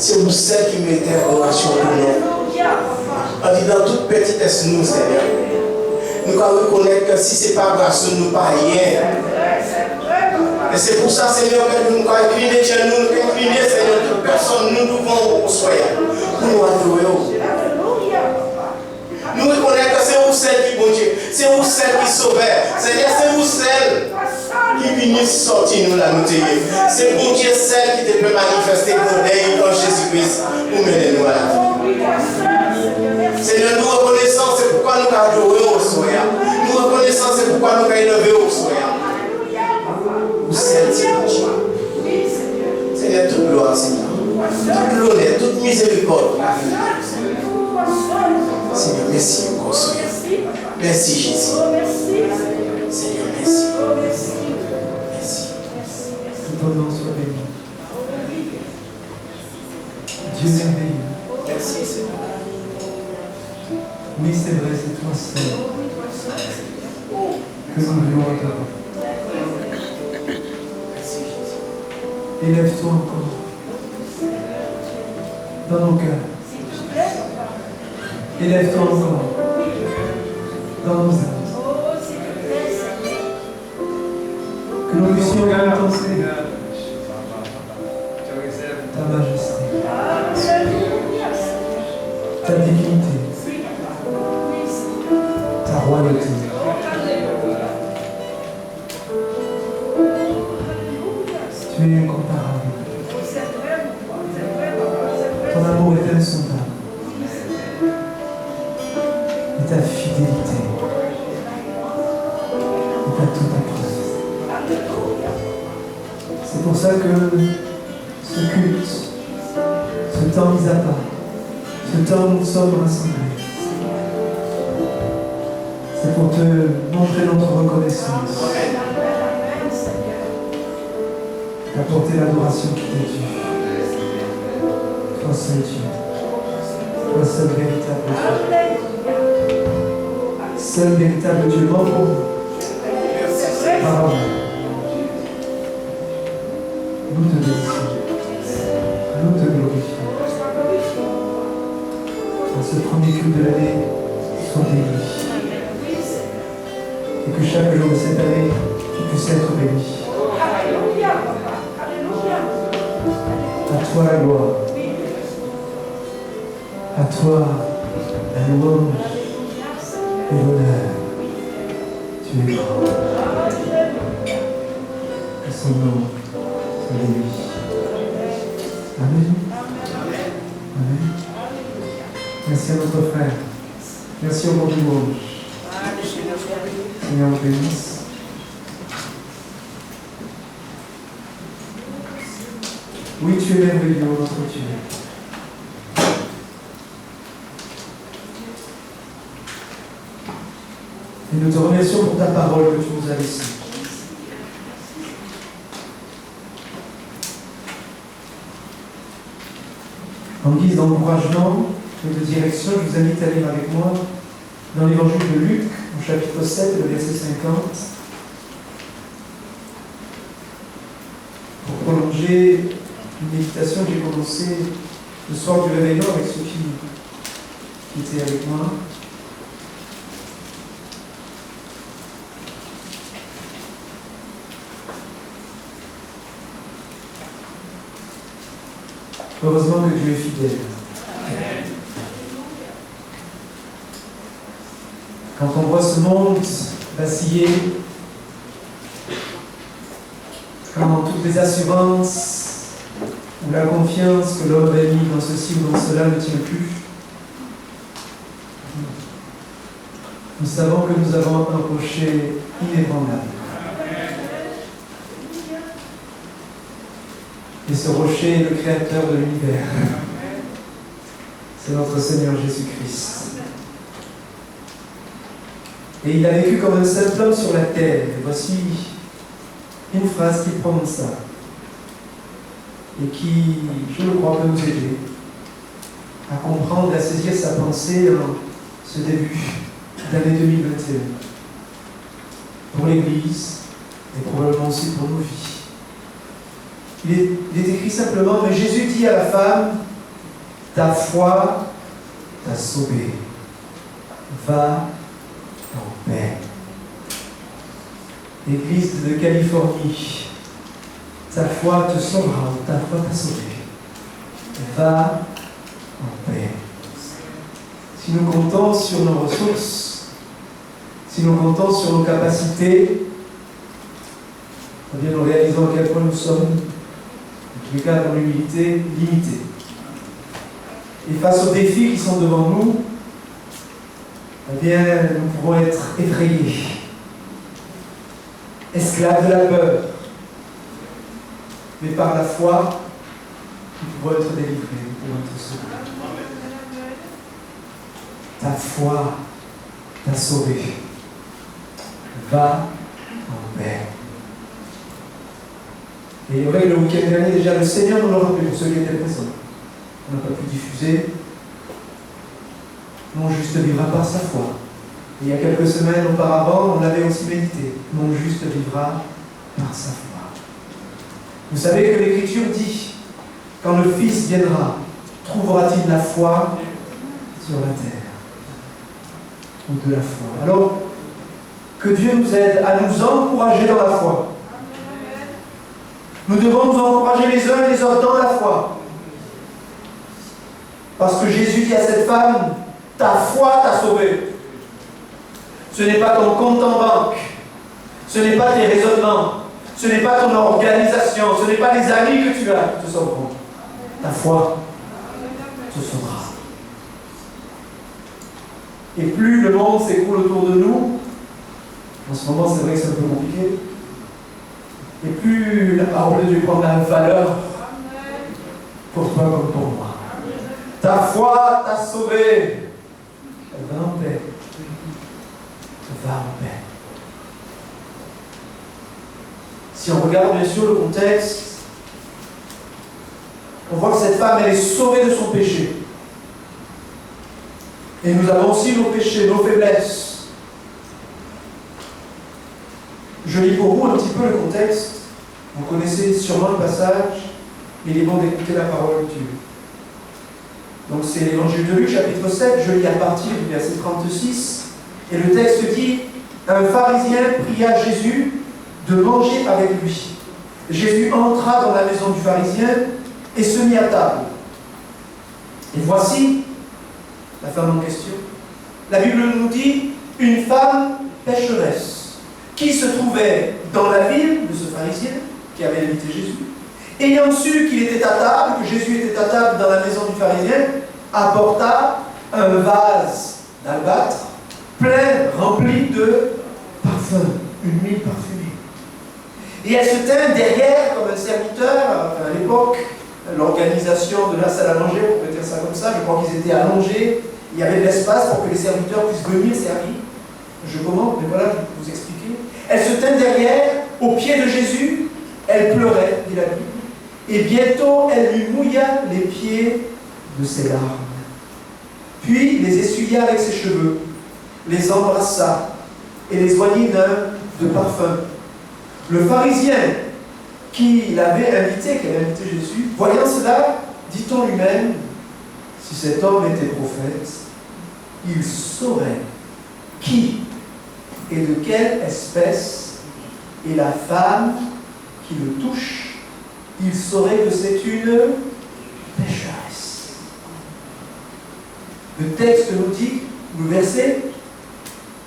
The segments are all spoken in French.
C'est vous seul qui mettez adoration pour nous. On dit dans toute petitesse, nous, Seigneur. Nous allons reconnaître que si ce n'est pas grâce à nous, pas rien. Et c'est pour ça, Seigneur, que nous allons incliner chez nous, nous allons incliner, Seigneur, toute personne, nous devons vous soyez. Pour nous adorer. Nous reconnaissons que c'est vous seul qui bon Dieu, c'est vous seul qui sauveur. Seigneur, c'est vous seul qui venez sortir nous la nous dire. C'est vous Dieu seul qui te peut manifester pour Jésus-Christ pour mener nous à la vie. Seigneur, nous reconnaissons, c'est pourquoi nous adorons au soya. Nous reconnaissons, c'est pourquoi nous élevons au soya. Vous seul, Seigneur, toute gloire, Seigneur. Toute l'honneur, toute miséricorde. Seigneur, merci encore, Seigneur. Merci, Jésus. Seigneur, merci. Merci. Que ton nom soit béni. Dieu merveilleux. Merci, Seigneur. Oui, c'est vrai, c'est toi seul que nous voulons adorer. Merci, Jésus. Élève-toi encore dans nos cœurs. Élève-toi encore dans nos âmes. Que nous puissions contempler ta majesté, ta dignité, ta royauté. Tu es incomparable. Ton amour est insondable. Et ta fidélité est à toute preuve. C'est pour ça que ce culte, ce temps mis à part, ce temps où nous sommes rassemblés, c'est pour te montrer notre reconnaissance, t'apporter l'adoration qui t'est due. Toi seul Dieu, toi seul véritable Dieu. Seul véritable Dieu, mort pour nous. Parole. Nous te bénissons. Nous te glorifions. Dans ce premier culte de l'année, sois béni. Et que chaque jour de cette année, tu puisses être béni. À toi la gloire. À toi la louange et l'honneur. Tu es grand. Que son nom soit béni. Amen. Amen. Merci à notre frère. Merci au bon dimanche. Seigneur, nous bénisse. Oui, tu es merveilleux, notre Dieu. Et nous te remercions pour ta parole que tu nous as laissée. En guise d'encouragement et de direction, je vous invite à lire avec moi dans l'évangile de Luc, au chapitre 7, le verset 50, pour prolonger une méditation que j'ai commencée le soir du réveillon avec ceux qui étaient avec moi. Heureusement que Dieu est fidèle. Quand on voit ce monde vaciller, quand toutes les assurances ou la confiance que l'homme a mis dans ceci ou dans cela ne tient plus, nous savons que nous avons un rocher inébranlable. Et ce rocher est le créateur de l'univers. C'est notre Seigneur Jésus-Christ. Et il a vécu comme un simple homme sur la terre. Et voici une phrase qu'il prononça et qui, je le crois, peut nous aider à comprendre et à saisir sa pensée en ce début d'année 2021. Pour l'Église et probablement aussi pour nos vies. Il est écrit simplement, mais Jésus dit à la femme, Ta foi t'a sauvé. Va en paix. Église de Californie, ta foi te sauvera, ta foi t'a sauvé. Va en paix. Si nous comptons sur nos ressources, si nous comptons sur nos capacités, eh bien nous réalisons à quel point nous sommes, en tous les cas dans l'humilité, limités. Et face aux défis qui sont devant nous, eh bien nous pouvons être effrayés, esclaves de la peur. Mais par la foi, nous pouvons être délivrés, nous pouvons être sauvés. Ta foi t'a sauvé. Va en paix. Et il y aurait le week-end dernier déjà, le Seigneur nous l'a rappelé pour ceux qui étaient présents. On n'a pas pu diffuser. Mon juste vivra par sa foi. Et il y a quelques semaines auparavant, on l'avait aussi médité. Mon juste vivra par sa foi. Vous savez que l'Écriture dit, quand le Fils viendra, trouvera-t-il la foi sur la terre? Ou de la foi. Alors, que Dieu nous aide à nous encourager dans la foi. Nous devons nous encourager les uns et les autres dans la foi. Parce que Jésus dit à cette femme, ta foi t'a sauvé. Ce n'est pas ton compte en banque, ce n'est pas tes raisonnements, ce n'est pas ton organisation, ce n'est pas les amis que tu as qui te sauveront. Ta foi te sauvera. Et plus le monde s'écroule autour de nous, en ce moment c'est vrai que c'est un peu compliqué, et plus la parole de Dieu prend la valeur pour toi comme pour moi. Ta foi t'a sauvé. Va en paix. Va en paix. Si on regarde bien sûr le contexte, on voit que cette femme, elle est sauvée de son péché. Et nous avons aussi nos péchés, nos faiblesses. Je lis pour vous un petit peu le contexte. Vous connaissez sûrement le passage, mais il est bon d'écouter la parole de Dieu. Donc c'est l'évangile de Luc, chapitre 7, je lis à partir du verset 36, et le texte dit, un pharisien pria Jésus de manger avec lui. Jésus entra dans la maison du pharisien et se mit à table. Et voici la femme en question. La Bible nous dit, une femme pécheresse, qui se trouvait dans la ville de ce pharisien, qui avait invité Jésus, ayant su qu'il était à table, que Jésus était à table dans la maison du pharisien, apporta un vase d'albâtre plein, rempli de parfum, une huile parfumée. Et elle se tint derrière comme un serviteur. À l'époque, l'organisation de la salle à manger, on peut dire ça comme ça, je crois qu'ils étaient allongés, il y avait de l'espace pour que les serviteurs puissent venir servir. Je commande, mais voilà, je vais vous expliquer. Elle se tint derrière, au pied de Jésus, elle pleurait, dit la Bible. Et bientôt, elle lui mouilla les pieds de ses larmes. Puis, les essuya avec ses cheveux, les embrassa et les oignit de parfum. Le pharisien qui l'avait invité, qui avait invité Jésus, voyant cela, dit en lui-même, si cet homme était prophète, il saurait qui et de quelle espèce est la femme qui le touche. Il saurait que c'est une pécheresse. Le texte nous dit, le verset,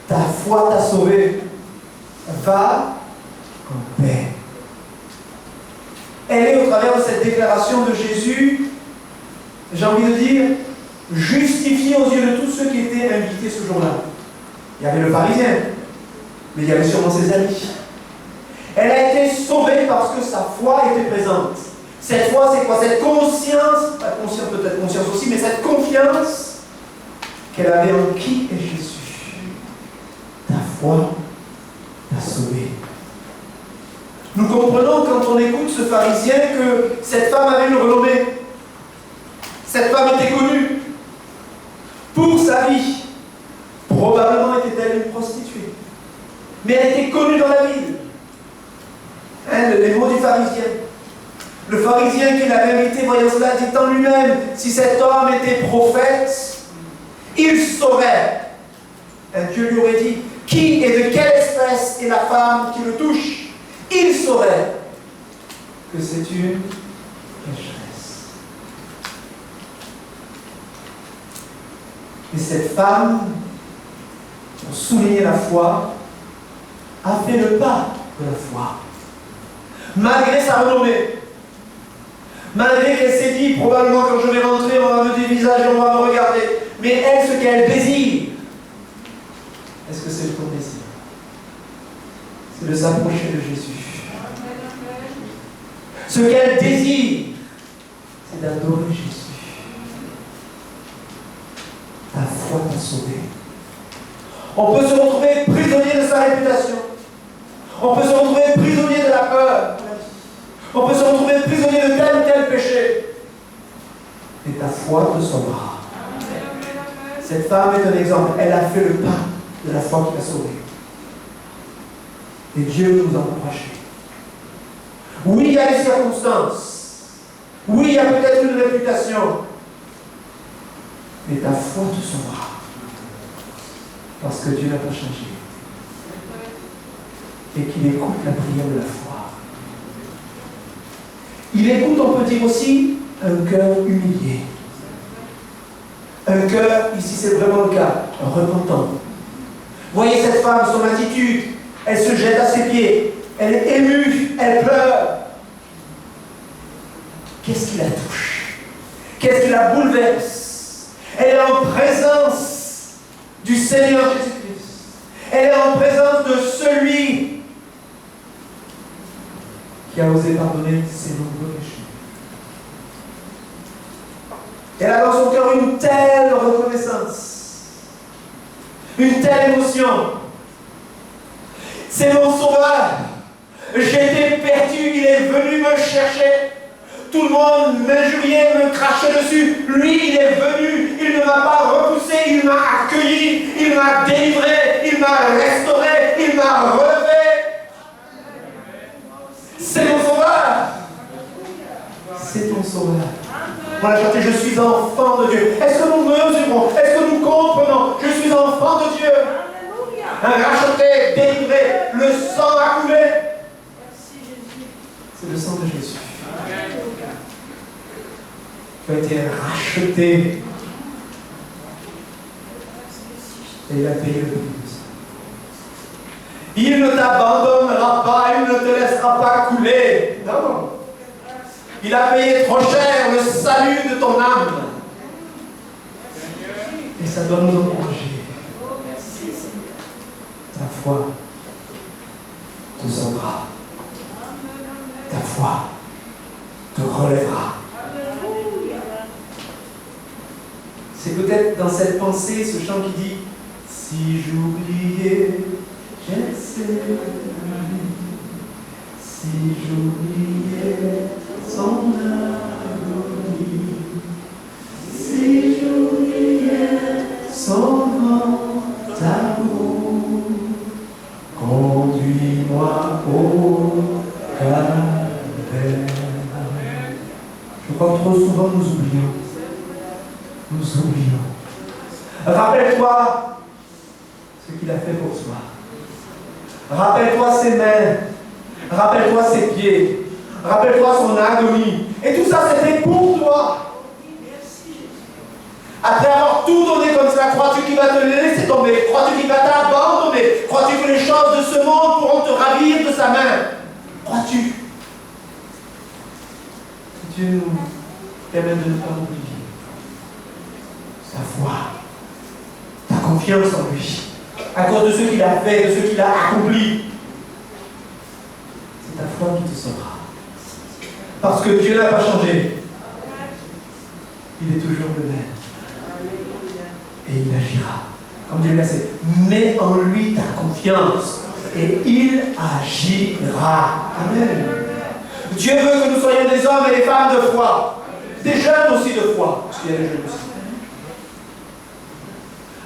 ta foi t'a sauvé. Va en paix. Elle est au travers de cette déclaration de Jésus, j'ai envie de dire, justifiée aux yeux de tous ceux qui étaient invités ce jour-là. Il y avait le pharisien, mais il y avait sûrement ses amis. Elle a été sauvée parce que sa foi était présente. Cette foi, c'est quoi? Cette conscience, pas conscience, peut-être conscience aussi, mais cette confiance qu'elle avait en qui est Jésus. Ta foi t'a sauvé. Nous comprenons quand on écoute ce pharisien que cette femme avait une renommée. Cette femme était connue pour sa vie. Probablement était-elle une prostituée. Mais elle était connue dans la ville. Hein, les mots du pharisien. Le pharisien qui l'a vérité, voyant cela, dit en lui-même, si cet homme était prophète, il saurait. Et Dieu lui aurait dit, qui et de quelle espèce est la femme qui le touche? Il saurait que c'est une pécheresse. Et cette femme, pour souligner la foi, a fait le pas de la foi. Malgré sa renommée, malgré qu'elle s'est dit, probablement quand je vais rentrer, on va me dévisager, on va me regarder. Mais elle, ce qu'elle désire, est-ce que c'est ton désir? C'est de s'approcher de Jésus. Ce qu'elle désire, c'est d'adorer Jésus. Ta foi t'a sauvé. On peut se retrouver prisonnier de sa réputation. On peut se retrouver prisonnier de la peur. On peut se retrouver prisonnier de tel ou tel péché. Et ta foi te sauvera. Cette femme est un exemple. Elle a fait le pas de la foi qui l'a sauvée. Et Dieu nous a encouragés. Oui, il y a des circonstances. Oui, il y a peut-être une réputation. Mais ta foi te sauvera. Parce que Dieu n'a pas changé. Et qu'il écoute la prière de la foi. Il écoute, on peut dire aussi, un cœur humilié. Un cœur, ici c'est vraiment le cas, repentant. Voyez cette femme, son attitude. Elle se jette à ses pieds. Elle est émue, elle pleure. Qu'est-ce qui la touche? Qu'est-ce qui la bouleverse? Elle est en présence du Seigneur Jésus-Christ. Elle est en présence de celui qui a osé pardonner ses nombreux péchés. Elle a dans son cœur une telle reconnaissance, une telle émotion. C'est mon sauveur. J'étais perdu, il est venu me chercher. Tout le monde m'injuriait, me crachait dessus. Lui, il est venu, il ne m'a pas repoussé, il m'a accueilli, il m'a délivré, il m'a restauré, il m'a relevé. C'est mon sauveur. C'est ton sauveur. On a chanté, je suis enfant de Dieu. Est-ce que nous mesurons? Est-ce que nous comprenons? Je suis enfant de Dieu. Un racheté, délivré, le sang a coulé. C'est le sang de Jésus. Tu as été racheté. Et il a payé le prix de ça. Il ne t'abandonnera pas, il ne te laissera pas couler. Non. Il a payé trop cher le salut de ton âme. Et ça doit nous encourager. Ta foi te sauvera. Ta foi te relèvera. C'est peut-être dans cette pensée, ce chant qui dit « Si j'oubliais, j'essaie. Si j'oubliais son agonie. Si j'oubliais son grand amour. Conduis-moi au calvaire. » Je crois que trop souvent nous oublions. Nous oublions. Rappelle-toi ce qu'il a fait pour toi. Rappelle-toi ses mains. Rappelle-toi ses pieds. Rappelle-toi son agonie. Et tout ça, c'était pour toi. Après avoir tout donné comme cela, crois-tu qu'il va te laisser tomber? Crois-tu qu'il va t'abandonner? Crois-tu que les choses de ce monde pourront te ravir de sa main? Crois-tu? Dieu nous permet de ne pas oublier sa foi, ta confiance en lui, à cause de ce qu'il a fait, de ce qu'il a accompli. C'est ta foi qui te sauvera. Parce que Dieu n'a pas changé. Il est toujours le même. Et il agira. Comme dit le verset, mets en lui ta confiance et il agira. Amen. Dieu veut que nous soyons des hommes et des femmes de foi. Des jeunes aussi de foi. Parce qu'il y a des jeunes aussi.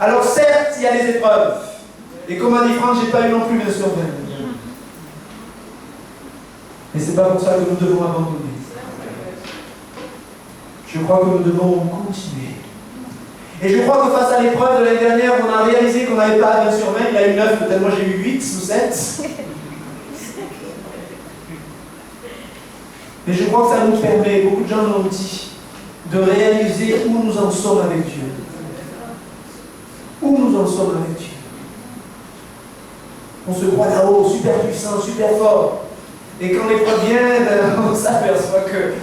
Alors certes, il y a des épreuves. Et comme a dit Franck, je n'ai pas eu non plus bien sûr. Mais ce n'est pas pour ça que nous devons abandonner. Je crois que nous devons continuer. Et je crois que face à l'épreuve de l'année dernière, on a réalisé qu'on n'avait pas 20 sur 20, il a eu 9, peut-être moi j'ai eu 8 ou 7. Mais je crois que ça nous permet, beaucoup de gens l'ont dit, de réaliser où nous en sommes avec Dieu. Où nous en sommes avec Dieu. On se croit là-haut, super puissant, super fort. Et quand l'épreuve vient, on s'aperçoit que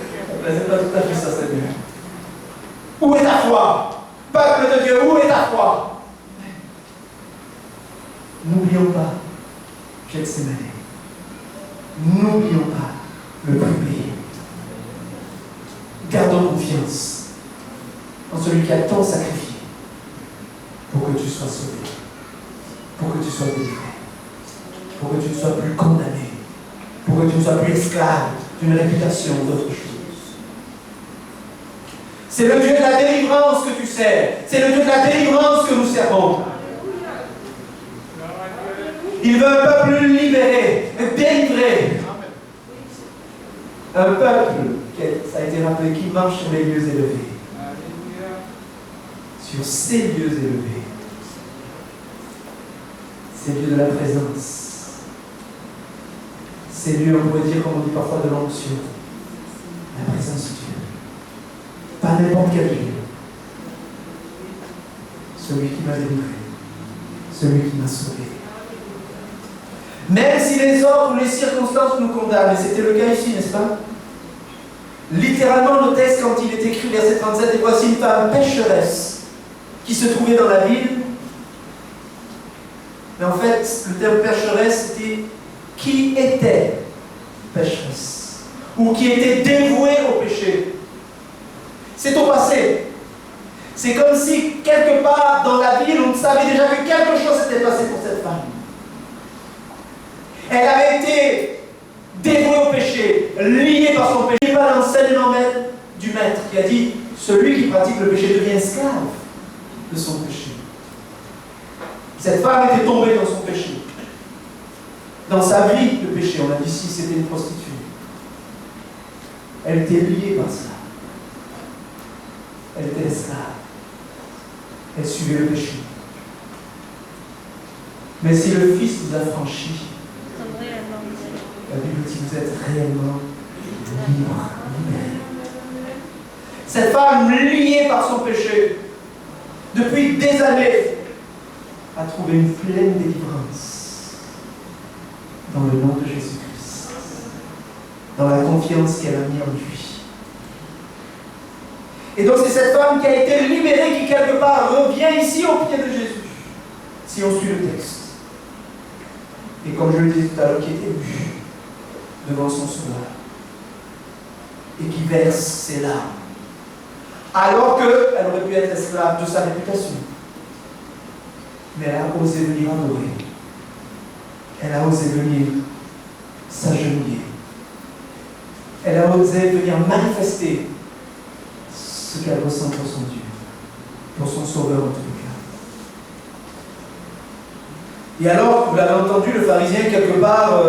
c'est pas tout à fait ça, Seigneur. Où est ta foi? Peuple de Dieu, où est ta foi? N'oublions pas Gethsémane. N'oublions pas le prix payé. Gardons confiance en celui qui a tant sacrifié pour que tu sois sauvé, pour que tu sois délivré, pour que tu ne sois plus condamné, pour que tu ne sois plus esclave d'une réputation ou d'autre chose. C'est le Dieu de la délivrance que tu sers. C'est le Dieu de la délivrance que nous servons. Il veut un peuple libéré, délivré. Un peuple, ça a été rappelé, qui marche sur les lieux élevés. Sur ces lieux élevés. Ces lieux de la présence. Ces lieux, on pourrait dire, comme on dit parfois, de l'onction. La présence de Dieu. Pas n'importe quel Dieu. Celui qui m'a délivré. Celui qui m'a sauvé. Même si les ordres ou les circonstances nous condamnent, et c'était le cas ici, n'est-ce pas? Littéralement, le texte, quand il est écrit, verset 37, et voici une femme pécheresse qui se trouvait dans la ville. Mais en fait, le terme pécheresse, c'était qui était pécheresse, ou qui était dévouée au péché. C'est au passé. C'est comme si, quelque part dans la ville, on savait déjà que quelque chose s'était passé pour cette femme. Elle avait été dévouée au péché, liée par son péché, par l'enseignement du maître qui a dit « Celui qui pratique le péché devient esclave de son péché ». Cette femme était tombée dans son péché. Dans sa vie de péché, on a dit si c'était une prostituée. Elle était liée par ça. Elle était esclave. Elle suivait le péché. Mais si le Fils vous a franchi, la Bible dit que vous êtes réellement libre, libéré. Cette femme liée par son péché, depuis des années, a trouvé une pleine délivrance dans le nom de Jésus-Christ, dans la confiance qu'elle a mis en lui. Et donc c'est cette femme qui a été libérée qui quelque part revient ici au pied de Jésus, si on suit le texte. Et comme je le disais tout à l'heure, qui est émue devant son sauveur et qui verse ses larmes, alors qu'elle aurait pu être esclave de sa réputation. Mais elle a osé venir adorer. Elle a osé venir s'agenouiller. Elle a osé venir manifester ce qu'elle ressent pour son Dieu, pour son Sauveur en tout cas. Et alors, vous l'avez entendu, le pharisien, quelque part,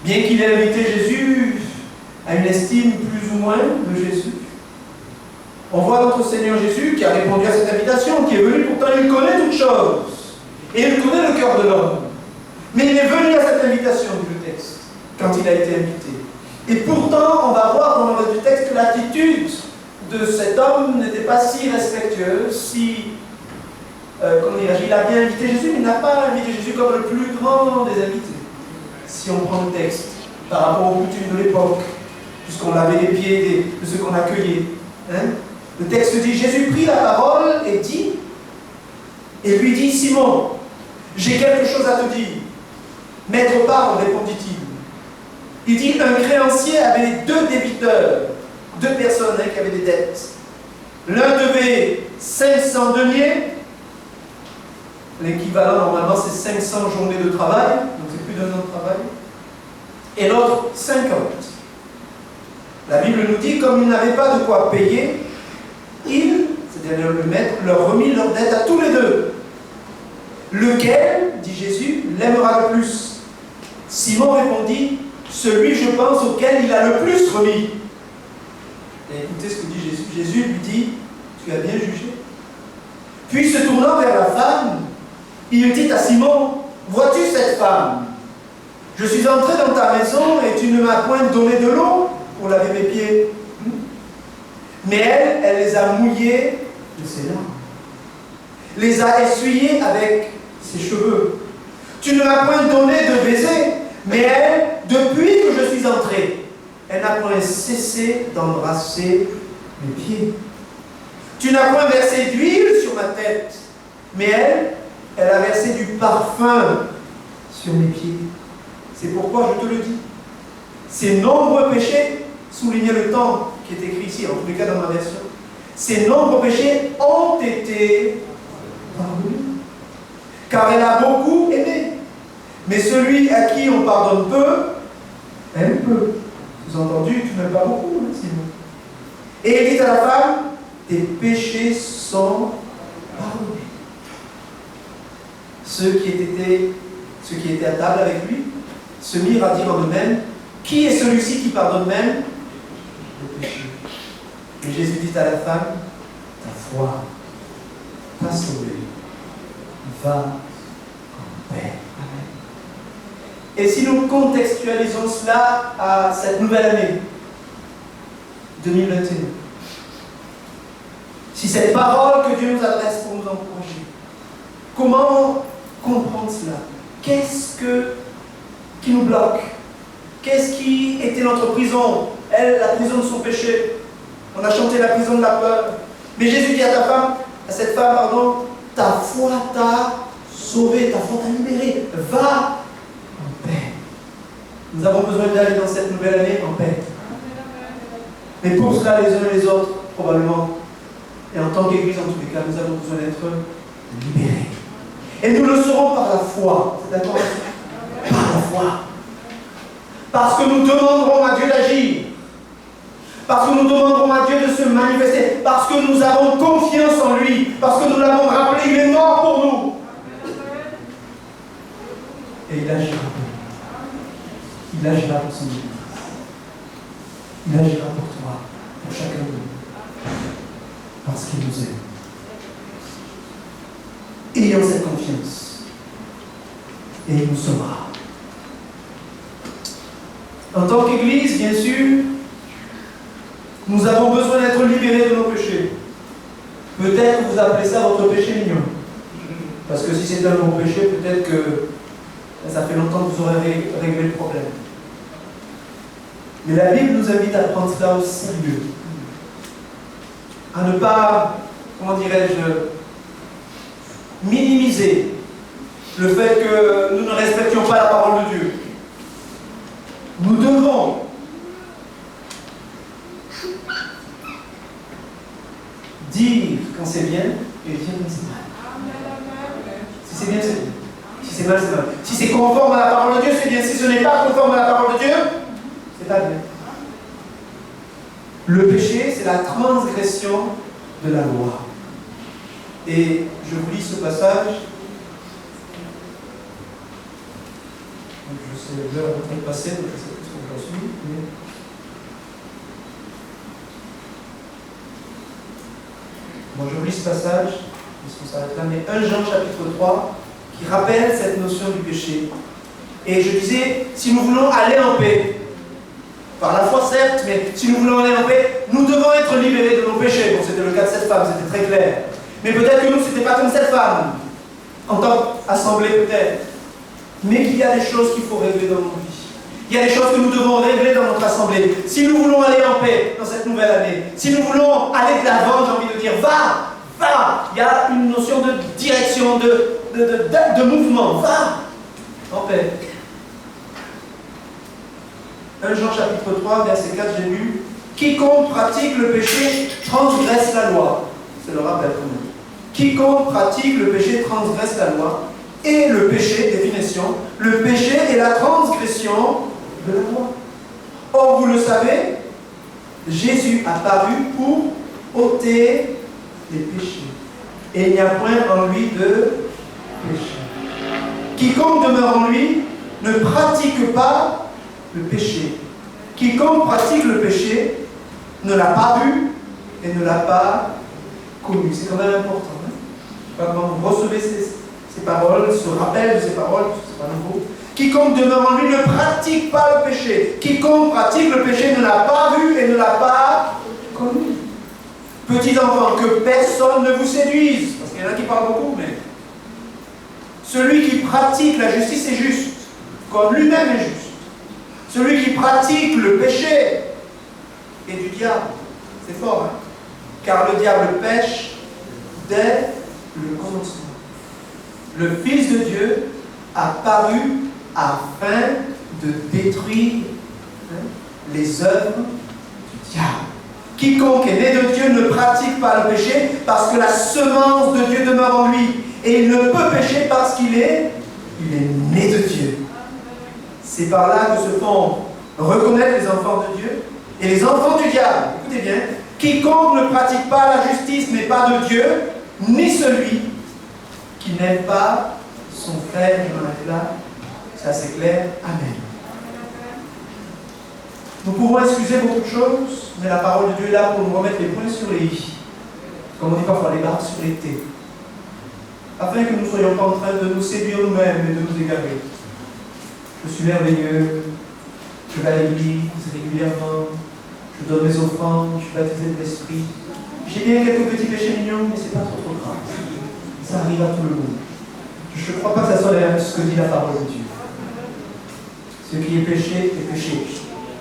bien qu'il ait invité Jésus, a une estime plus ou moins de Jésus. On voit notre Seigneur Jésus qui a répondu à cette invitation, qui est venu, pourtant il connaît toutes choses. Et il connaît le cœur de l'homme. Mais il est venu à cette invitation, dit le texte, quand il a été invité. Et pourtant, on va voir dans le reste du texte que l'attitude de cet homme n'était pas si respectueuse, si... comment dire, il a bien invité Jésus, mais il n'a pas invité Jésus comme le plus grand des invités. Si on prend le texte, par rapport aux coutumes de l'époque, puisqu'on lavait les pieds de ceux qu'on accueillait. Hein? Le texte dit, Jésus prit la parole et dit, et lui dit, Simon, j'ai quelque chose à te dire. Maître, parle, répondit-il. Il dit, un créancier avait 2 débiteurs, 2 personnes qui avaient des dettes. L'un devait 500 deniers, l'équivalent normalement c'est 500 journées de travail, donc c'est plus d'1 an de travail, et l'autre 50. La Bible nous dit, comme ils n'avaient pas de quoi payer, il, c'est-à-dire le maître, leur remit leur dette à tous les 2. Lequel, dit Jésus, l'aimera le plus? Simon répondit, celui, je pense, auquel il a le plus remis. Et écoutez ce que dit Jésus. Jésus lui dit, tu as bien jugé. Puis se tournant vers la femme, il dit à Simon, vois-tu cette femme? Je suis entré dans ta maison et tu ne m'as point donné de l'eau pour laver mes pieds. Mais elle les a mouillés de ses larmes, les a essuyés avec ses cheveux. Tu ne m'as point donné de baiser, mais elle, depuis que je suis entré, elle n'a point cessé d'embrasser mes pieds. Tu n'as point versé d'huile sur ma tête, mais elle a versé du parfum sur mes pieds. C'est pourquoi je te le dis. Ces nombreux péchés, soulignez le temps qui est écrit ici, en tous les cas dans ma version, ces nombreux péchés ont été pardonnés. Car elle a beaucoup aimé. Mais celui à qui on pardonne peu, aime peu. Sous-entendu, tu n'aimes pas beaucoup, hein, Simon. Et il dit à la femme, tes péchés sont pardonnés. Ceux qui étaient à table avec lui se mirent à dire en eux-mêmes, qui est celui-ci qui pardonne même les péchés? Et Jésus dit à la femme, ta foi t'a sauvé. Va en paix. Et si nous contextualisons cela à cette nouvelle année 2021, si cette parole que Dieu nous adresse pour nous encourager, comment comprendre cela? Qu'est-ce qui nous bloque? Qu'est-ce qui était notre prison? Elle, la prison de son péché. On a chanté la prison de la peur. Mais Jésus dit à cette femme, ta foi t'a sauvé, ta foi t'a libéré. Va en paix. Nous avons besoin d'aller dans cette nouvelle année en paix. Mais pour cela, les uns et les autres, probablement, et en tant qu'Église en tous les cas, nous avons besoin d'être libérés. Et nous le serons par la foi. C'est d'accord? Par la foi. Parce que nous demanderons à Dieu d'agir. Parce que nous demanderons à Dieu de se manifester. Parce que nous avons confiance en lui. Parce que nous l'avons rappelé, il est mort pour nous. Et il agira pour nous. Il agira pour son Église. Il agira pour toi, pour chacun de nous. Parce qu'il nous aime. Ayons cette confiance. Et il nous sauvera. En tant qu'Église, bien sûr, nous avons besoin d'être libérés de nos péchés. Peut-être que vous appelez ça votre péché mignon. Parce que si c'est un bon péché, peut-être que ça fait longtemps que vous aurez réglé le problème. Mais la Bible nous invite à prendre cela au sérieux. À ne pas, comment dirais-je, minimiser le fait que nous ne respections pas la parole de Dieu. Nous devons dire quand c'est bien et dire quand c'est mal. Si c'est bien, c'est bien. Si c'est mal, c'est mal. Si c'est conforme à la parole de Dieu, c'est bien. Si ce n'est pas conforme à la parole de Dieu, c'est pas bien. Le péché, c'est la transgression de la loi. Et je vous lis ce passage. Je sais, l'heure est en train de passer, donc je sais plus ce que j'en suis. Mais... Bon, je vous lis ce passage, puisqu'on s'arrête là, mais 1 Jean chapitre 3, qui rappelle cette notion du péché. Et je disais, si nous voulons aller en paix, par la foi certes, mais si nous voulons aller en paix, nous devons être libérés de nos péchés. Bon, c'était le cas de cette femme, c'était très clair. Mais peut-être que nous, ce n'était pas comme cette femme, en tant qu'assemblée peut-être. Mais qu'il y a des choses qu'il faut régler dans nos vies. Il y a des choses que nous devons régler dans notre assemblée. Si nous voulons aller en paix dans cette nouvelle année, si nous voulons aller de l'avant, j'ai envie de dire, va. Il y a une notion de direction, de mouvement. Va en paix. 1 Jean chapitre 3, verset 4, j'ai lu, quiconque pratique le péché transgresse la loi. C'est le rappel quand même. Quiconque pratique le péché transgresse la loi. Et le péché, définition, le péché est la transgression de la loi. Or, vous le savez, Jésus a paru pour ôter les péchés. Et il n'y a point en lui de péché. Quiconque demeure en lui ne pratique pas le péché. Quiconque pratique le péché ne l'a pas vu et ne l'a pas connu. C'est quand même important. Hein? Je sais pas comment vous recevez ces paroles, ce rappel de ces paroles, parce que c'est pas nouveau. Quiconque demeure en lui ne pratique pas le péché. Quiconque pratique le péché ne l'a pas vu et ne l'a pas connu. Petits enfants, que personne ne vous séduise. Parce qu'il y en a qui parlent beaucoup, mais celui qui pratique la justice est juste, comme lui-même est juste. Celui qui pratique le péché est du diable. C'est fort, hein? Car le diable pêche dès le commencement. Le Fils de Dieu a paru afin de détruire les œuvres du diable. Quiconque est né de Dieu ne pratique pas le péché parce que la semence de Dieu demeure en lui. Et il ne peut pécher parce qu'il est né de Dieu. C'est par là que se font reconnaître les enfants de Dieu et les enfants du diable. Écoutez bien, quiconque ne pratique pas la justice n'est pas de Dieu, ni celui qui n'aime pas son frère. Je m'arrête là. Ça c'est clair. Amen. Nous pouvons excuser beaucoup de choses, mais la parole de Dieu est là pour nous remettre les points sur les i. Comme on dit parfois, les barres sur les t. Afin que nous ne soyons pas en train de nous séduire nous-mêmes et de nous égarer. Je suis merveilleux, je vais à l'église régulièrement, je donne mes offrandes, je suis baptisé de l'esprit. J'ai bien quelques petits péchés mignons, mais ce n'est pas trop grave. Ça arrive à tout le monde. Je ne crois pas que ça soit ce que dit la parole de Dieu. Ce qui est péché est péché.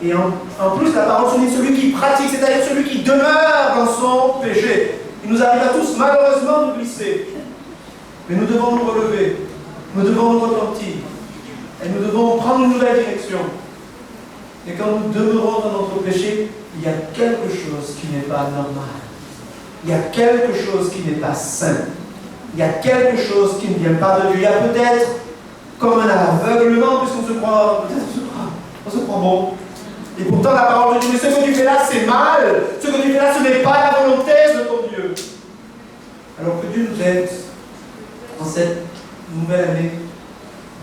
Et en plus, la parole souligne celui qui pratique, c'est-à-dire celui qui demeure dans son péché. Il nous arrive à tous, malheureusement, de glisser. Mais nous devons nous relever, nous devons nous repentir, et nous devons prendre une nouvelle direction. Et quand nous demeurons dans notre péché, il y a quelque chose qui n'est pas normal. Il y a quelque chose qui n'est pas sain. Il y a quelque chose qui ne vient pas de Dieu. Il y a peut-être comme un aveuglement, puisqu'on se croit, on se croit bon. Et pourtant la parole de Dieu, ce que tu fais là, c'est mal. Ce que tu fais là, ce n'est pas la volonté de ton Dieu. Alors que Dieu nous aide dans cette nouvelle année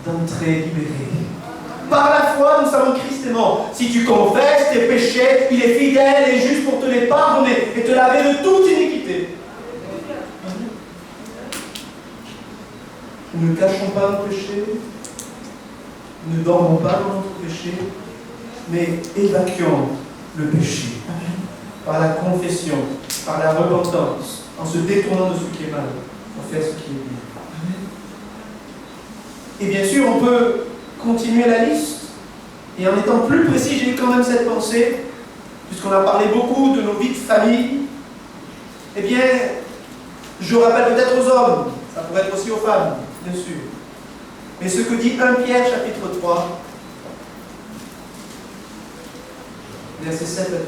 d'entrée libérée. Par la foi, nous savons que Christ est mort. Si tu confesses tes péchés, il est fidèle et juste pour te les pardonner et te laver de toute iniquité. Nous ne cachons pas nos péchés, nous ne dormons pas dans notre péché, mais évacuons le péché par la confession, par la repentance, en se détournant de ce qui est mal, pour faire ce qui est bien. Et bien sûr, on peut continuer la liste, et en étant plus précis, j'ai eu quand même cette pensée, puisqu'on a parlé beaucoup de nos vies de famille, eh bien, je rappelle peut-être aux hommes, ça pourrait être aussi aux femmes, bien sûr, mais ce que dit 1 Pierre chapitre 3, versets 7 à 12.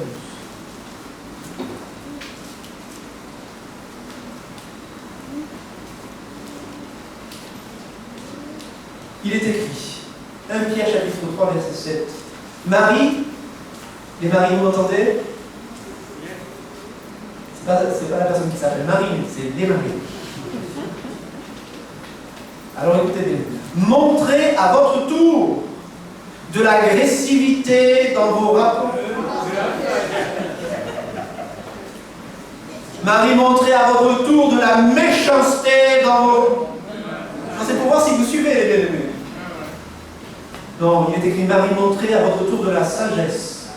Il est écrit, 1 Pierre chapitre 3, verset 7. Marie, les maris, vous m'entendez? C'est pas la personne qui s'appelle Marie, c'est les maris. Alors écoutez bien. Montrez à votre tour de l'agressivité dans vos rapports. Marie, montrez à votre tour de la méchanceté dans vos... C'est pour voir si vous suivez les bien-aimés. Non, il est écrit Marie, montrez à votre tour de la sagesse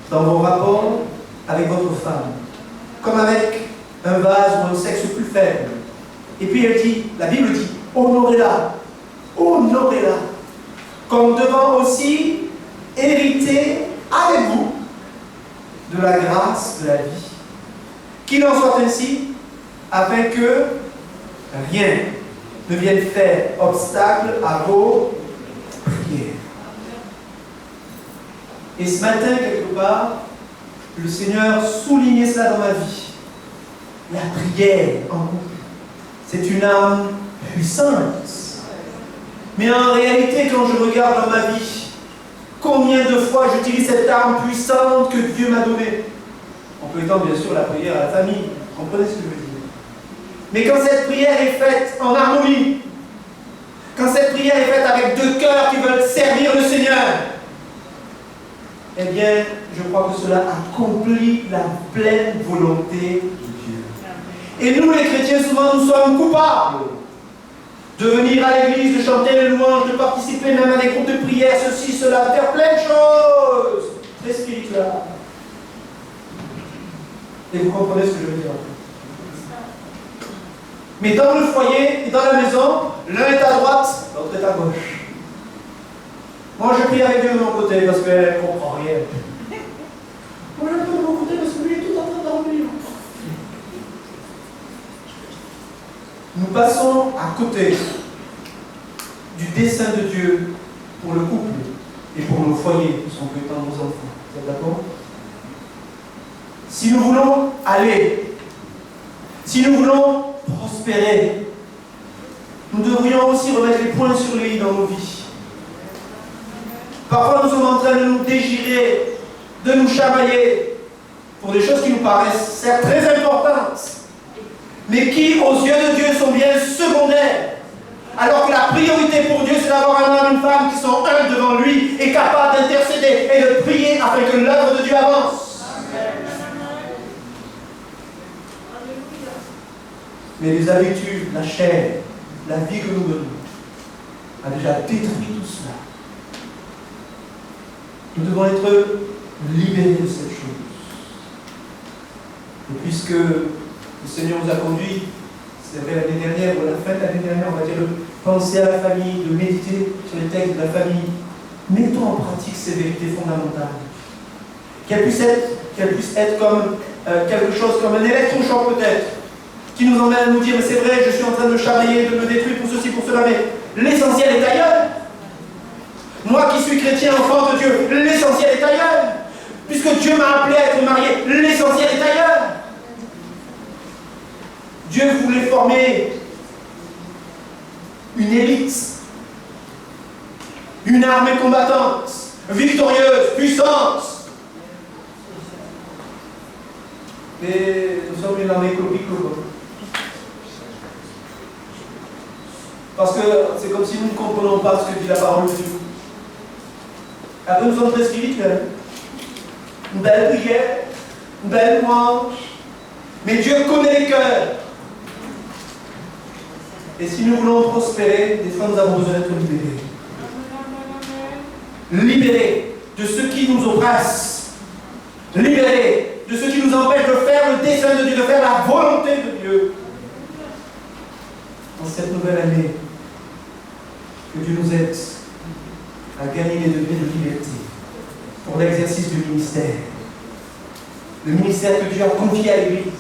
dans vos rapports avec votre femme, comme avec un vase ou un sexe plus faible. Et puis elle dit, la Bible dit, honorez-la, honorez-la, comme devant aussi hériter avec vous de la grâce de la vie. Qu'il en soit ainsi, afin que rien ne vienne faire obstacle à vos prières. Et ce matin, quelque part, le Seigneur soulignait cela dans ma vie. La prière en couple, c'est une arme puissante. Mais en réalité, quand je regarde dans ma vie, combien de fois j'utilise cette arme puissante que Dieu m'a donnée? On peut étendre bien sûr la prière à la famille, vous comprenez ce que je veux dire. Mais quand cette prière est faite en harmonie, quand cette prière est faite avec deux cœurs qui veulent servir le Seigneur, eh bien, je crois que cela accomplit la pleine volonté de Dieu. Et nous, les chrétiens, souvent, nous sommes coupables de venir à l'église, de chanter les louanges, de participer même à des groupes de prière, ceci, cela, faire plein de choses très spirituelles. Et vous comprenez ce que je veux dire. Mais dans le foyer et dans la maison, l'un est à droite, l'autre est à gauche. Moi, je prie avec Dieu de mon côté parce qu'elle ne comprend rien. Moi, je prie de mon côté parce que lui est tout en train de dormir. Nous passons à côté du dessein de Dieu pour le couple et pour nos foyers, qui sont étant nos enfants. Vous êtes d'accord? Si nous voulons aller, si nous voulons prospérer, nous devrions aussi remettre les points sur les i dans nos vies. Parfois, nous sommes en train de nous dégirer, de nous chamailler pour des choses qui nous paraissent certes très importantes, mais qui, aux yeux de Dieu, sont bien secondaires. Alors que la priorité pour Dieu, c'est d'avoir un homme et une femme qui sont un devant lui et capables d'intercéder et de prier afin que l'œuvre de Dieu avance. Mais les habitudes, la chair, la vie que nous donnons, a déjà détruit tout cela. Nous devons être libérés de cette chose. Et puisque le Seigneur nous a conduits, c'est vrai l'année dernière ou à la fin de l'année dernière, on va dire, de penser à la famille, de méditer sur les textes de la famille, mettons en pratique ces vérités fondamentales. Qu'elles puissent être comme quelque chose, comme un électrochoc peut-être, qui nous emmène à nous dire, mais c'est vrai, je suis en train de me chamailler, de me détruire pour ceci, pour cela, mais l'essentiel est ailleurs. Moi qui suis chrétien, enfant de Dieu, l'essentiel est ailleurs. Puisque Dieu m'a appelé à être marié, l'essentiel est ailleurs. Dieu voulait former une élite, une armée combattante, victorieuse, puissante. Mais nous sommes une armée copico. Parce que c'est comme si nous ne comprenons pas ce que dit la parole de Dieu. Après, nous sommes très spirituels. Une belle prière, une belle louange. Mais Dieu connaît les cœurs. Et si nous voulons prospérer, des fois nous avons besoin d'être libérés. Libérés de ce qui nous oppresse. Libérés de ce qui nous empêche de faire le dessein de Dieu, de faire la volonté de Dieu. En cette nouvelle année, que Dieu nous aide à gagner les degrés de liberté pour l'exercice du ministère. Le ministère que Dieu a confié à l'Église.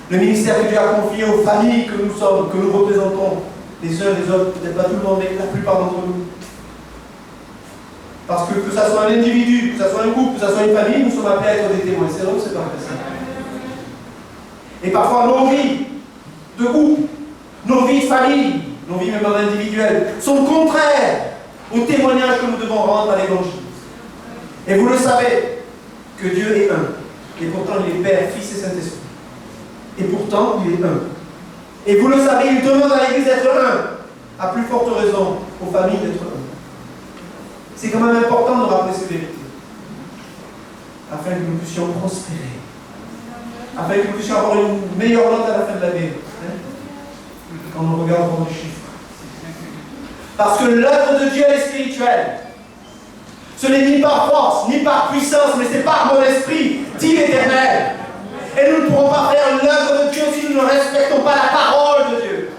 Le ministère que Dieu a confié aux familles que nous sommes, que nous représentons, les uns les autres, peut-être pas tout le monde, mais la plupart d'entre nous. Parce que ça soit un individu, que ça soit un couple, que ça soit une famille, nous sommes appelés à être des témoins. C'est vrai ou c'est pas vrai ça? Et parfois nos vies de couple, nos vies de famille, nos vies même individuelles, sont contraires au témoignage que nous devons rendre à l'Évangile. Et vous le savez, que Dieu est un. Et pourtant il est Père, Fils et Saint-Esprit. Et pourtant il est un. Et vous le savez, il demande à l'Église d'être un. À plus forte raison, aux familles d'être un. C'est quand même important de rappeler ces vérités. Afin que nous puissions prospérer. Afin que nous puissions avoir une meilleure note à la fin de l'année. Quand nous regardons les chiffres. Parce que l'œuvre de Dieu elle est spirituelle. Ce n'est ni par force, ni par puissance, mais c'est par mon esprit, dit l'Éternel. Et nous ne pourrons pas faire l'œuvre de Dieu si nous ne respectons pas la parole de Dieu.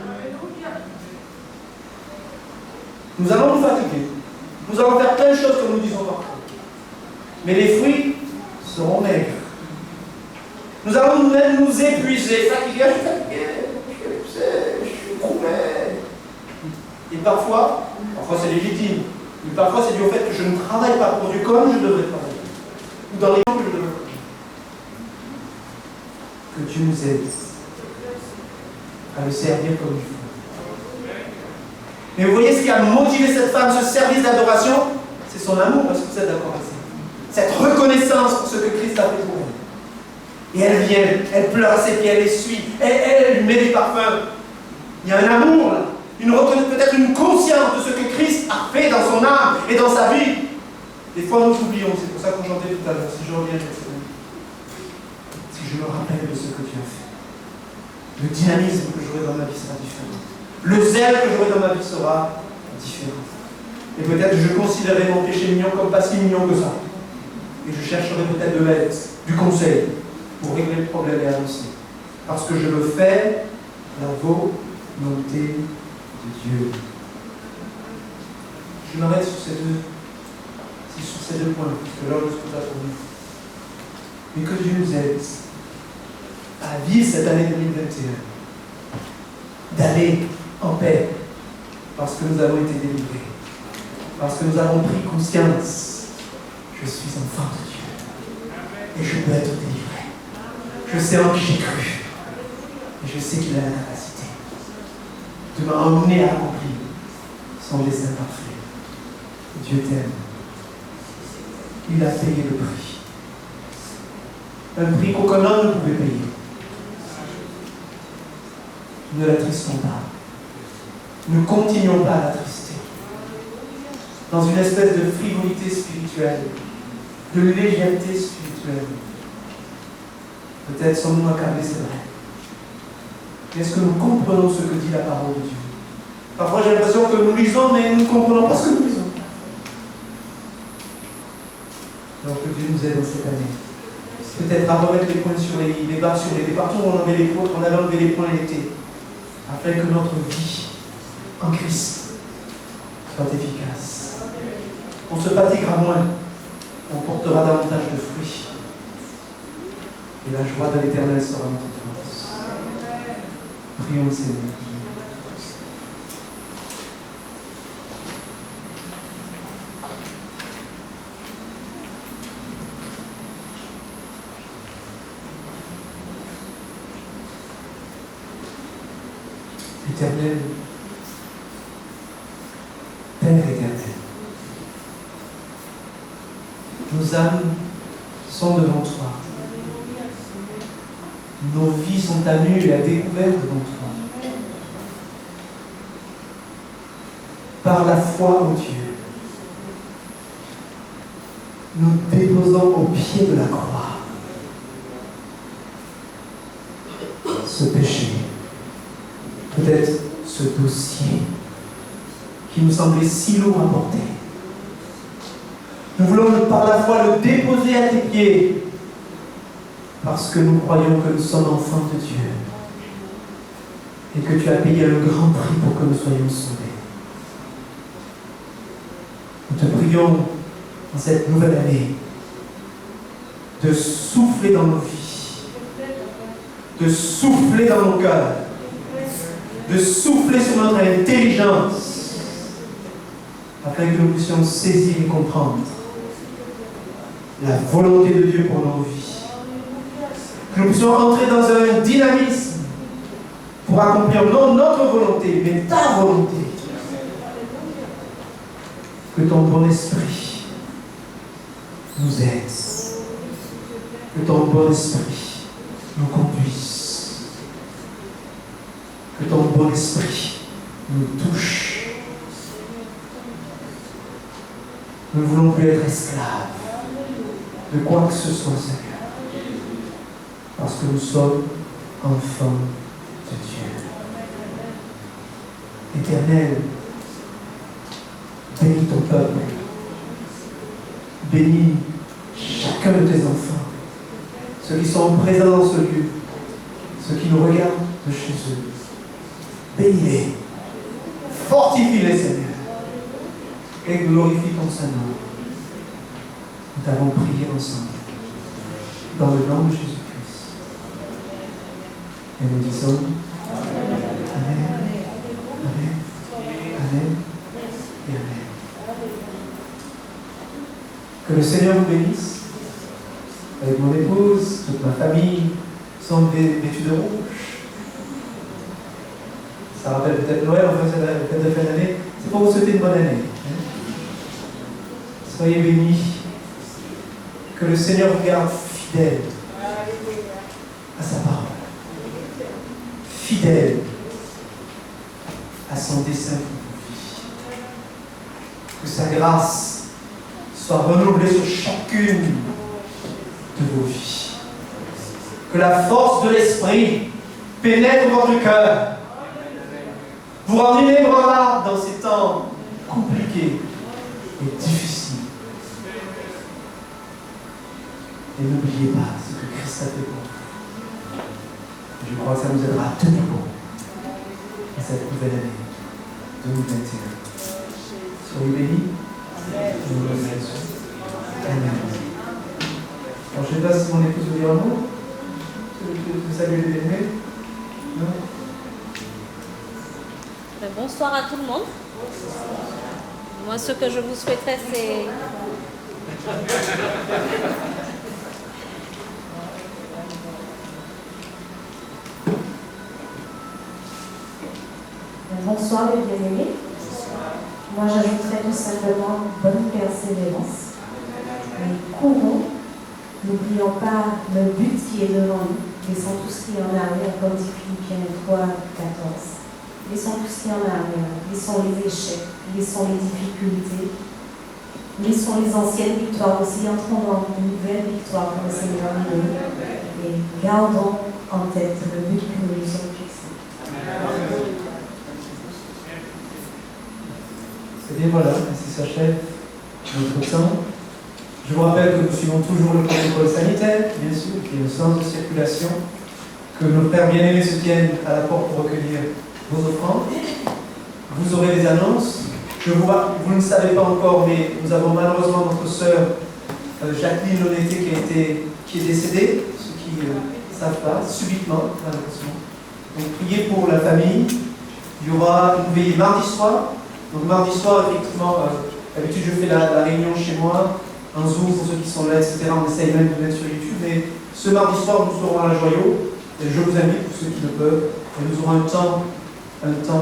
Nous allons nous fatiguer. Nous allons faire plein de choses comme nous disons parfois. Mais les fruits seront maigres. Nous allons nous-mêmes nous épuiser. Fatigués, je suis fatigué, je suis troublé. Et parfois c'est légitime. Mais parfois c'est dû au fait que je ne travaille pas pour Dieu comme je devrais travailler. Ou dans les temps que je devrais travailler. Que Dieu nous aide à le servir comme il faut. Mais vous voyez ce qui a motivé cette femme, ce service d'adoration, c'est son amour, parce que vous êtes d'accord avec ça. Cette reconnaissance pour ce que Christ a fait pour elle. Et elle vient, elle pleure à ses pieds, elle essuie, elle lui met du parfum. Il y a un amour là. Peut-être une conscience de ce que Christ a fait dans son âme et dans sa vie. Des fois, nous oublions, c'est pour ça qu'on chantait tout à l'heure. Si je reviens, si je me rappelle de ce que tu as fait, le dynamisme que j'aurai dans ma vie sera différent. Le zèle que j'aurai dans ma vie sera différent. Et peut-être je considérerai mon péché mignon comme pas si mignon que ça. Et je chercherai peut-être de l'aide, du conseil, pour régler le problème et avancer. Parce que je le fais la volonté de Dieu. Je m'arrête sur ces deux points, parce que l'heure ne se peut pas tourner. Mais que Dieu nous aide à vivre cette année 2021, d'aller en paix, parce que nous avons été délivrés, parce que nous avons pris conscience, je suis enfant de Dieu, et je peux être délivré. Je sais en qui j'ai cru, et je sais qu'il a la capacité de m'emmener à accomplir son dessein parfait. Dieu t'aime. Il a payé le prix. Un prix qu'aucun homme ne pouvait payer. Ne l'attristons pas. Ne continuons pas à l'attrister. Dans une espèce de frivolité spirituelle, de légèreté spirituelle. Peut-être sommes-nous accablés, c'est vrai. Est-ce que nous comprenons ce que dit la parole de Dieu? Parfois j'ai l'impression que nous lisons, mais nous ne comprenons pas ce que nous lisons. Donc que Dieu nous aide dans cette année. Peut-être à remettre les points sur les barres sur les partout où on enlevait les fautes, on avait enlevé les points l'été, afin que notre vie en Christ soit efficace. On se fatiguera moins, on portera davantage de fruits. Et la joie de l'Éternel sera notre force. Prions le Seigneur. Éternel, Père éternel, nos âmes sont devant toi. Nos vies sont à nu et à découvert devant toi. Par la foi en Dieu, nous déposons au pied de la croix ce péché, peut-être ce dossier qui nous semblait si lourd à porter. Nous voulons par la foi le déposer à tes pieds parce que nous croyons que nous sommes enfants de Dieu et que tu as payé le grand prix pour que nous soyons sauvés. Nous te prions dans cette nouvelle année de souffler dans nos vies, de souffler dans nos cœurs, de souffler sur notre intelligence afin que nous puissions saisir et comprendre la volonté de Dieu pour nos vies. Que nous puissions entrer dans un dynamisme pour accomplir non notre volonté, mais ta volonté. Que ton bon esprit nous aide. Que ton bon esprit nous conduise. Que ton bon esprit nous touche. Nous ne voulons plus être esclaves de quoi que ce soit, Seigneur. Parce que nous sommes enfants de Dieu. Éternel, bénis ton peuple. Bénis chacun de tes enfants. Ceux qui sont présents dans ce lieu. Ceux qui nous regardent de chez eux. Bénis-les. Fortifie-les, Seigneur. Et glorifie ton Saint-Nom. Nous t'avons prié ensemble. Dans le nom de Jésus-Christ. Et nous disons Amen. Amen. Amen. Et Amen. Que le Seigneur vous bénisse. Avec mon épouse, toute ma famille sont vêtus de rouge. Ça rappelle peut-être Noël, enfin c'est la fête de fin d'année. C'est pour vous souhaiter une bonne année. Soyez bénis. Que le Seigneur vous garde fidèle à sa parole. Fidèle à son dessein pour vos vies. Que sa grâce soit renouvelée sur chacune de vos vies. Que la force de l'Esprit pénètre votre cœur, vous rendre inébranlable dans ces temps compliqués et difficiles. Et n'oubliez pas ce que Christ a fait pour vous. Je crois que ça nous aidera à tenir bon à cette nouvelle année 2021. Soyez bénis. Nous vous remercions. Amen. Alors, je ne sais pas si mon épouse veut dire un mot. De saluer les aimés. Non. Bonsoir à tout le monde. Moi, ce que je vous souhaiterais, c'est... Bonsoir les bien-aimés. Moi j'ajouterais tout simplement bonne persévérance. Et courons, n'oublions pas le but qui est devant nous. Laissons tout ce qui est en arrière, comme dit Philippiens 3, 14. Laissons tout ce qui est en arrière. Laissons les échecs, laissons les difficultés. Laissons les anciennes victoires aussi. Entrons dans une nouvelle victoire pour le Seigneur et gardons en tête le but que nous nous sommes fixés. Et bien voilà, ainsi s'achève notre temps. Je vous rappelle que nous suivons toujours le protocole sanitaire, bien sûr, qui est le sens de circulation, que nos frères bien-aimés se tiennent à la porte pour recueillir vos offrandes. Vous aurez des annonces. Vous ne le savez pas encore, mais nous avons malheureusement notre sœur Jacqueline Loneté qui est décédée, ceux qui ne savent pas, subitement, malheureusement. Donc priez pour la famille. Il y aura une veillée mardi soir. Donc mardi soir, effectivement, d'habitude je fais la réunion chez moi, un Zoom pour ceux qui sont là, etc. On essaye même de mettre sur YouTube. Mais ce mardi soir, nous serons à la Joyau. Et je vous invite, pour ceux qui le peuvent. Et nous aurons un temps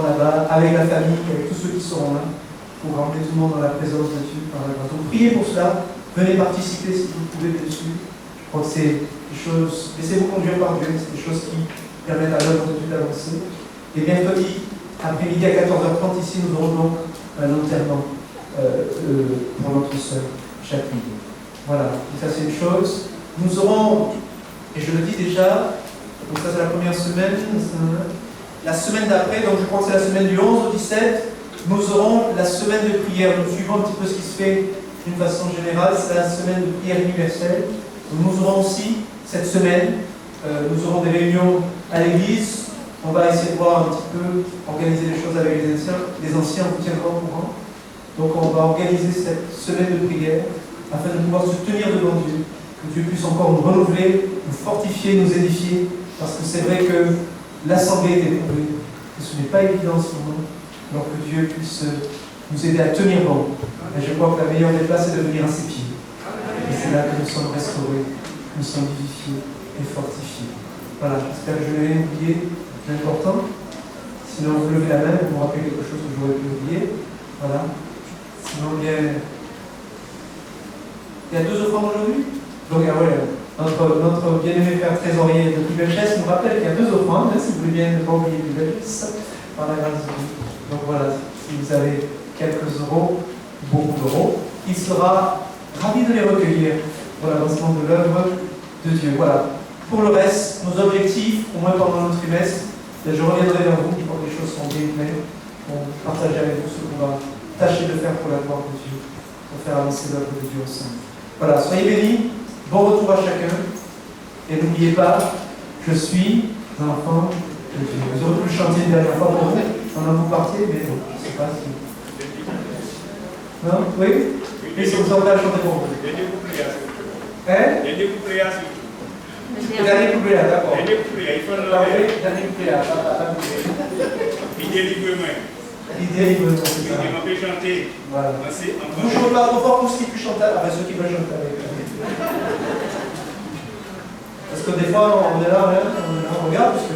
là-bas, avec la famille, avec tous ceux qui seront là, pour ramener tout le monde dans la présence de Dieu par la grâce. Donc priez pour cela. Venez participer si vous pouvez dessus. Je crois que c'est des choses, laissez-vous conduire par Dieu, c'est des choses qui permettent à l'œuvre de Dieu d'avancer. Et mercredi, après-midi à 14h30, ici, nous aurons donc un enterrement pour notre sœur Jacqueline. Voilà, donc ça c'est une chose. Nous aurons, et je le dis déjà, donc ça c'est la première semaine, la semaine d'après, donc je crois que c'est la semaine du 11 au 17, nous aurons la semaine de prière. Nous suivons un petit peu ce qui se fait d'une façon générale, c'est la semaine de prière universelle. Donc nous aurons aussi cette semaine, nous aurons des réunions à l'église. On va essayer de voir un petit peu, organiser les choses avec les anciens, on vous tiendra au courant. Donc on va organiser cette semaine de prière afin de pouvoir se tenir devant Dieu, que Dieu puisse encore nous renouveler, nous fortifier, nous édifier, parce que c'est vrai que l'assemblée est éprouvée, que ce n'est pas évident en ce moment, alors que Dieu puisse nous aider à tenir bon. Et je crois que la meilleure des places est de venir à ses pieds. Et c'est là que nous sommes restaurés, nous sommes vivifiés et fortifiés. Voilà, j'espère que je n'ai rien oublié d'important. Sinon, vous levez la main, vous me rappelez quelque chose que j'aurais pu oublier. Voilà. Sinon, il y a 2 offrandes aujourd'hui. Donc, notre bien-aimé frère trésorier de Pibelchès nous rappelle qu'il y a 2 offrandes, si vous voulez bien ne pas oublier Pibelchès, par la grâce de Dieu. Donc voilà, si vous avez quelques euros, beaucoup d'euros, il sera ravi de les recueillir pour l'avancement de l'œuvre de Dieu. Voilà. Pour le reste, nos objectifs, au moins pendant le trimestre, je reviendrai vers vous quand les choses sont bien claires, pour partager avec vous ce qu'on va tâcher de faire pour la gloire de Dieu, pour faire avancer l'œuvre de Dieu ensemble. Voilà, soyez bénis, bon retour à chacun, et n'oubliez pas, je suis un enfant de Dieu. Vous aurez pu le chanter une dernière fois pour vous, pendant que vous partiez, mais bon, je ne sais pas si... Non? Oui? Et si vous avez à chanter pour vous? Hein? Dernier couplet, d'accord. Dernier couplet, il faut le dernier couplet. L'idée librement. L'idée librement, c'est ça. On peut chanter. Voilà. Vous ne chantez pas trop fort pour ceux qui peuvent chanter, enfin ceux qui veulent chanter avec. Parce que des fois, on est là, on regarde, parce que...